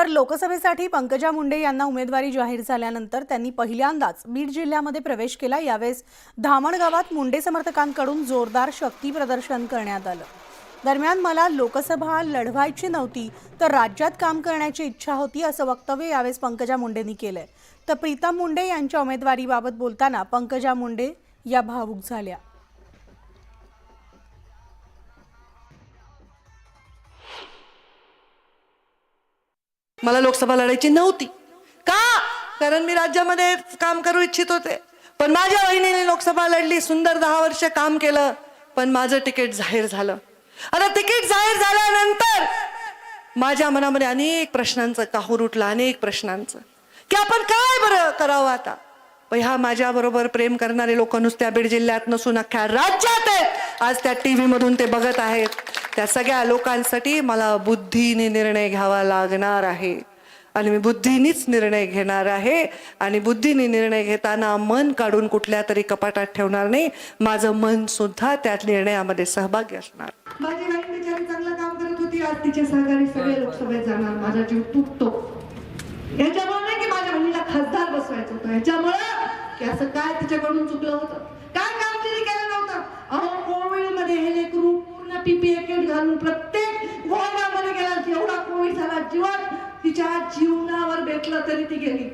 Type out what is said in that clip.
तर लोकसभेसाठी पंकजा मुंडे यांना उमेदवारी जाहीर झाल्यानंतर त्यांनी पहिल्यांदाच बीड जिल्ह्यामध्ये प्रवेश केला। यावेळेस धामण गावात मुंडे समर्थकांकडून जोरदार शक्ती प्रदर्शन करण्यात आलं। दरम्यान मला लोकसभा लढवायची नव्हती तर राज्यात काम करण्याची इच्छा होती असं वक्तव्य यावेळेस पंकजा मुंडेंनी केलंय। तर प्रीतम मुंडे यांच्या उमेदवारीबाबत बोलताना पंकजा मुंडे या भावुक झाल्या। मला लोकसभा लढायची नव्हती का? कारण मी राज्यामध्ये काम करू इच्छित होते, पण माझ्या वहिनीने लोकसभा लढली, सुंदर 10 वर्ष काम केलं, पण माझं तिकीट जाहीर झालं। आता तिकीट जाहीर झाल्यानंतर माझ्या मनामध्ये अनेक प्रश्नांचं काहूर उठलं, अनेक प्रश्नांचं की आपण काय बरं करावं आता। ह्या माझ्या बरोबर प्रेम करणारे लोक नुसत्या बीड जिल्ह्यात नसून अख्ख्या राज्यात आहेत। आज त्या टीव्ही मधून ते बघत आहेत। त्या सगळ्या लोकांसाठी मला बुद्धीने निर्णय घ्यावा लागणार आहे आणि मी बुद्धीनेच निर्णय घेणार आहे आणि बुद्धीने निर्णय घेताना मन काढून कुठल्या तरी कपाटात ठेवणार नाही। माझं मन सुद्धा त्या निर्णयामध्ये सहभागी असणार। माझी बहीण बिचारी चांगलं काम करत होती, आज तिचे सहकारी सगळे लोकसभेत जाणार। माझा जीव तुटतो याच्यामुळे नाही की माझ्या बहिणीला खासदार बसवायचं होतं, याच्यामुळे की असं काय तिच्याकडून चुकलं होतं, काय काम तिने केलं नव्हतं। अहो कोविड मध्ये हे लेकरू पूर्ण PPE किट घालून प्रत्येक वार्डामध्ये गेला, एवढा कोविड झाला, जीवन तिच्या जीवनावर बेतलं तरी ती गेली।